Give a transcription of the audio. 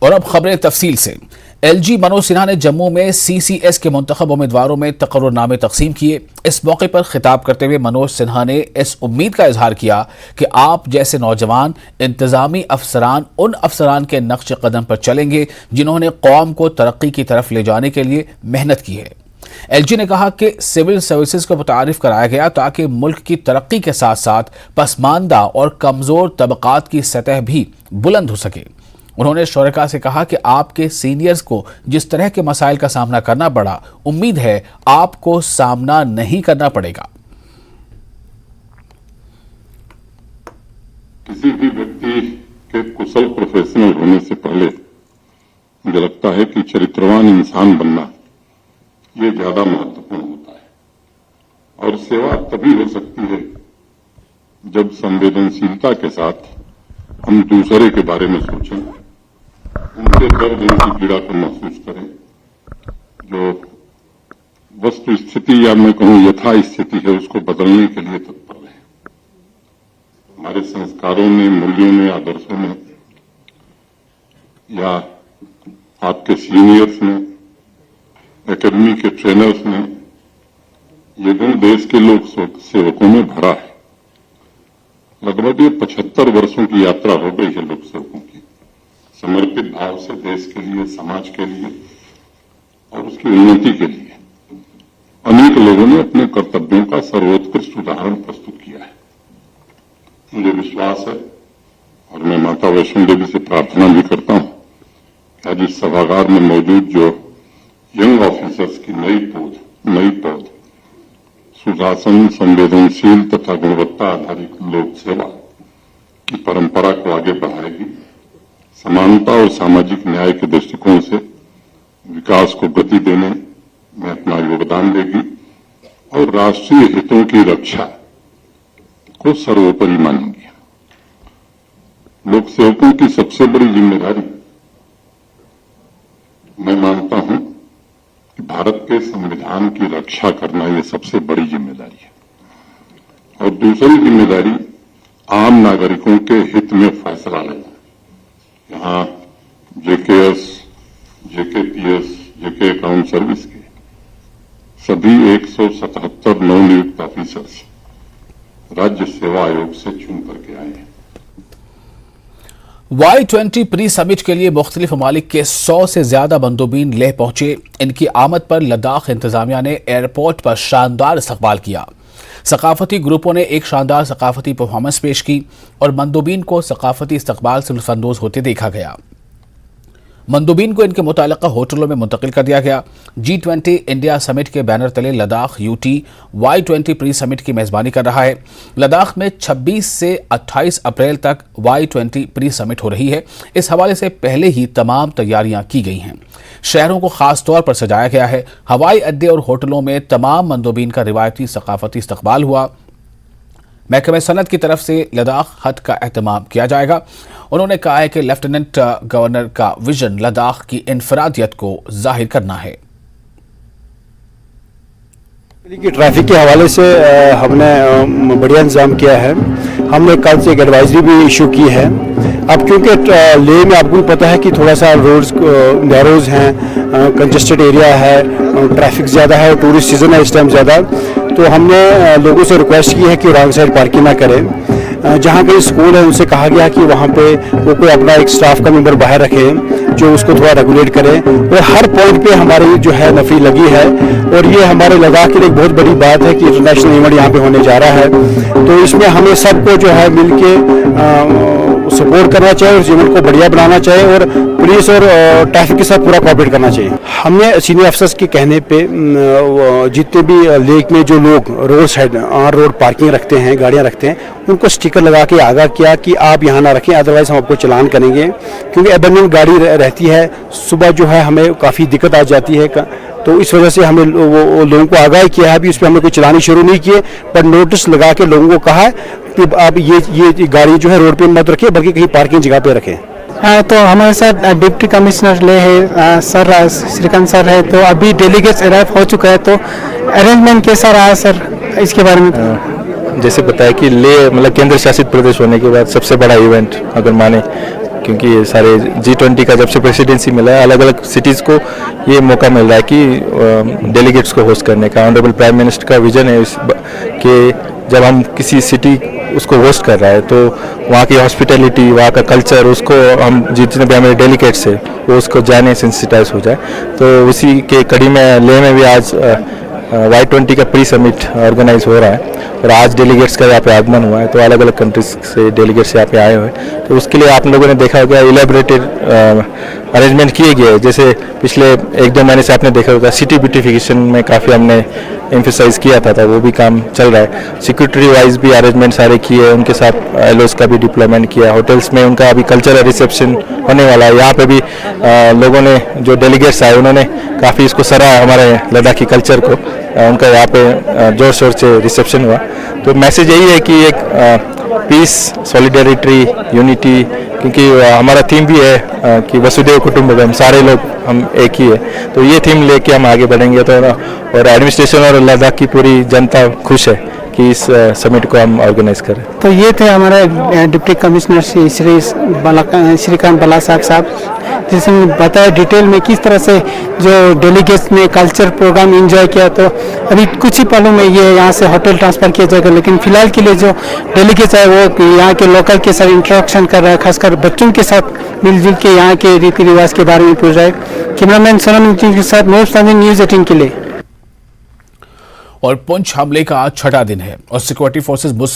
और अब खबरें तफसील से। एलजी मनोज सिन्हा ने जम्मू में सीसीएस के मुंतखब उम्मीदवारों में तकर्रुरनामे तकसीम किए। इस मौके पर खिताब करते हुए मनोज सिन्हा ने इस उम्मीद का इजहार किया कि आप जैसे नौजवान इंतजामी अफसरान उन अफसरान के नक्श कदम पर चलेंगे जिन्होंने कौम को तरक्की की तरफ ले जाने के लिए मेहनत की है। एलजी ने कहा कि सिविल सर्विसेज को मुतारिफ कराया गया ताकि मुल्क की तरक्की के साथ साथ पसमानदा और कमजोर तबकात की सतह भी बुलंद हो सके। उन्होंने शुरका से कहा कि आपके सीनियर्स को जिस तरह के मसाइल का सामना करना पड़ा, उम्मीद है आपको सामना नहीं करना पड़ेगा। किसी भी व्यक्ति के कुशल प्रोफेशनल होने से पहले मुझे लगता है कि चरित्रवान इंसान बनना ये ज्यादा महत्वपूर्ण होता है और सेवा तभी हो सकती है जब संवेदनशीलता के साथ हम दूसरे के बारे में सोचें, उनके दर्द उनकी पीड़ा को महसूस करें। जो वस्तु स्थिति या मैं कहूं यथा स्थिति है उसको बदलने के लिए तत्पर रहे। हमारे संस्कारों ने, मूल्यों ने, आदर्शों ने या आपके सीनियर्स ने, एकेडमी के ट्रेनर्स ने, ये गुण देश के लोक सेवकों में भरा है। लगभग ये 75 वर्षों की यात्रा हो गई है लोक सेवकों की, समर्पित भाव से देश के लिए, समाज के लिए और उसकी उन्नति के लिए अनेक लोगों ने अपने कर्तव्यों का सर्वोत्कृष्ट उदाहरण प्रस्तुत किया है। मुझे विश्वास है और मैं माता वैष्णो देवी से प्रार्थना भी करता हूं कि आज इस सभागार में मौजूद जो यंग ऑफिसर्स की नई पौध सुशासन, संवेदनशील तथा गुणवत्ता आधारित लोक सेवा की परंपरा को आगे बढ़ाएगी, समानता और सामाजिक न्याय के दृष्टिकोण से विकास को गति देने में अपना योगदान देगी और राष्ट्रीय हितों की रक्षा को सर्वोपरि मानेंगी। लोक सेवकों की सबसे बड़ी जिम्मेदारी मैं मानता हूं कि भारत के संविधान की रक्षा करना ये सबसे बड़ी जिम्मेदारी है और दूसरी जिम्मेदारी आम नागरिकों के हित में फैसला लेना। यहाँ जेकेएस, जेकेपीएस, जेके अकाउंट सर्विस के सभी 177 नवनियुक्त ऑफिसर्स राज्य सेवा आयोग से चुन करके आए हैं। Y20 प्री समिट के लिए मुख्तलिफ ममालिक के 100 से ज्यादा मंदूबीन लेह पहुंचे। इनकी आमद पर लद्दाख इंतजामिया ने एयरपोर्ट पर शानदार इस्तकबाल किया। सकाफती ग्रुपों ने एक शानदार सकाफती परफॉर्मेंस पेश की और मंदूबीन को सकाफती इस्तकबाल से लुत्फानंदोज होते देखा गया। मंदूबीन को इनके मुताल्लिका होटलों में मुंतकिल कर दिया गया। G20 इंडिया समिट के बैनर तले Ladakh UT Y20 pre summit की मेजबानी कर रहा है। लद्दाख में 26 से 28 अप्रैल तक Y20 प्री समिट हो रही है। इस हवाले से पहले ही तमाम तैयारियां की गई हैं। शहरों को खास तौर पर सजाया गया है। हवाई अड्डे और होटलों में तमाम मंदूबीन का रिवायती सकाफती इस्तकबाल हुआ। महकमे सनत की तरफ से लद्दाख हट का एहतमाम किया जाएगा। उन्होंने कहा है कि लेफ्टिनेंट गवर्नर का विजन लद्दाख की इनफरादियत को जाहिर करना है। ट्रैफिक के हवाले से हमने बढ़िया इंतजाम किया है। हमने कल से एक एडवाइजरी भी इशू की है। अब क्योंकि लेह में आपको पता है कि थोड़ा सा रोड्स नैरोज हैं, कंजेस्टेड एरिया है, ट्रैफिक ज़्यादा है और टूरिस्ट सीजन है इस टाइम ज़्यादा, तो हमने लोगों से रिक्वेस्ट की है कि रॉन्ग साइड पार्किंग ना करें। जहाँ कहीं स्कूल है उनसे कहा गया कि वहाँ पे वो कोई अपना एक स्टाफ का मेंबर बाहर रखे जो उसको थोड़ा रेगुलेट करे। और हर पॉइंट पे हमारी जो है नफरी लगी है और ये हमारे लद्दाख के लिए एक बहुत बड़ी बात है कि इंटरनेशनल इवेंट यहाँ पे होने जा रहा है। तो इसमें हमें सबको जो है मिल के सपोर्ट करना चाहिए और इवेंट को बढ़िया बनाना चाहिए और पुलिस और ट्रैफिक के साथ पूरा कोऑपरेट करना चाहिए। हमने सीनियर अफसर्स के कहने पे जितने भी लेक में जो लोग road side on road parking रखते हैं, गाड़ियाँ रखते हैं, उनको स्टिकर लगा के आगाह किया कि आप यहाँ ना रखें, अदरवाइज हम आपको चलान करेंगे। क्योंकि अबेंडन गाड़ी रहती है, सुबह जो है हमें काफ़ी दिक्कत आ जाती है, तो इस वजह से हमें वो लोगों को आगाह किया है। अभी उस पर हमने कोई चलानी शुरू नहीं किए, पर नोटिस लगा के लोगों को कहा है कि आप ये गाड़ी जो है रोड पे मत रखिए बल्कि कहीं पार्किंग जगह पे रखें। हाँ, तो हमारे साथ डिप्टी कमिश्नर ले है सर श्रीकांत सर है, तो अभी डेलीगेट्स अराइव हो चुका है, तो अरेंजमेंट कैसा रहा सर इसके बारे में? जैसे बताया कि ले मतलब केंद्र शासित प्रदेश होने के बाद सबसे बड़ा इवेंट अगर माने क्योंकि ये सारे G20 का जब से प्रेसिडेंसी मिला है, अलग अलग सिटीज़ को ये मौका मिल रहा है कि डेलीगेट्स को होस्ट करने का। ऑनरेबल प्राइम मिनिस्टर का विजन है कि जब हम किसी सिटी उसको होस्ट कर रहा है तो वहाँ की हॉस्पिटैलिटी, वहाँ का कल्चर, उसको हम जितने भी हमारे डेलीगेट्स है वो उसको जाने, सेंसिटाइज हो जाए। तो उसी के कड़ी में लेह में भी आज Y20 का प्री समिट ऑर्गेनाइज हो रहा है और आज डेलीगेट्स का यहाँ पे आगमन हुआ है। तो अलग अलग कंट्रीज से डेलीगेट्स यहाँ पे आए हुए हैं। तो उसके लिए आप लोगों ने देखा होगा इलेबरेटेड अरेंजमेंट किए गए, जैसे पिछले 1-2 महीने से आपने देखा होगा सिटी ब्यूटिफिकेशन में काफ़ी हमने एम्फेसाइज किया था वो भी काम चल रहा है। सिक्योरिटी वाइज भी अरेंजमेंट सारे किए, उनके साथ एलओस का भी डिप्लॉयमेंट किया। होटल्स में उनका अभी कल्चरल रिसेप्शन होने वाला है। यहाँ पे भी लोगों ने, जो डेलीगेट्स आए, उन्होंने काफ़ी इसको सराहा, हमारे लद्दाखी कल्चर को। उनका यहाँ पे जोर शोर से रिसेप्शन हुआ। तो मैसेज यही है कि एक पीस, सॉलिडेरिटी, यूनिटी, क्योंकि हमारा थीम भी है कि वसुदेव कुटुंबकम, सारे लोग हम एक ही है। तो ये थीम लेके हम आगे बढ़ेंगे। तो और एडमिनिस्ट्रेशन और लद्दाख की पूरी जनता खुश है कि इस समिट को हम ऑर्गेनाइज करें। तो ये थे हमारे डिप्टी कमिश्नर श्रीकांत बलासाग साहब, जिसने बताया डिटेल में किस तरह से जो डेलीगेट्स ने कल्चर प्रोग्राम एंजॉय किया। तो अभी कुछ ही पलों में ये यहाँ से होटल ट्रांसफ़र किया जाएगा, लेकिन फिलहाल के लिए जो डेलीगेट्स है वो यहाँ के लोकल के साथ इंटरेक्शन कर रहा है, खासकर बच्चों के साथ मिलजुल के यहाँ के रीति रिवाज के बारे में पूछ रहा है। कैमरामैन सोनम के साथ न्यूज़ 18 के लिए। और पुंछ हमले का आज 6ठा दिन है और सिक्योरिटी फोर्सेस मुसलसल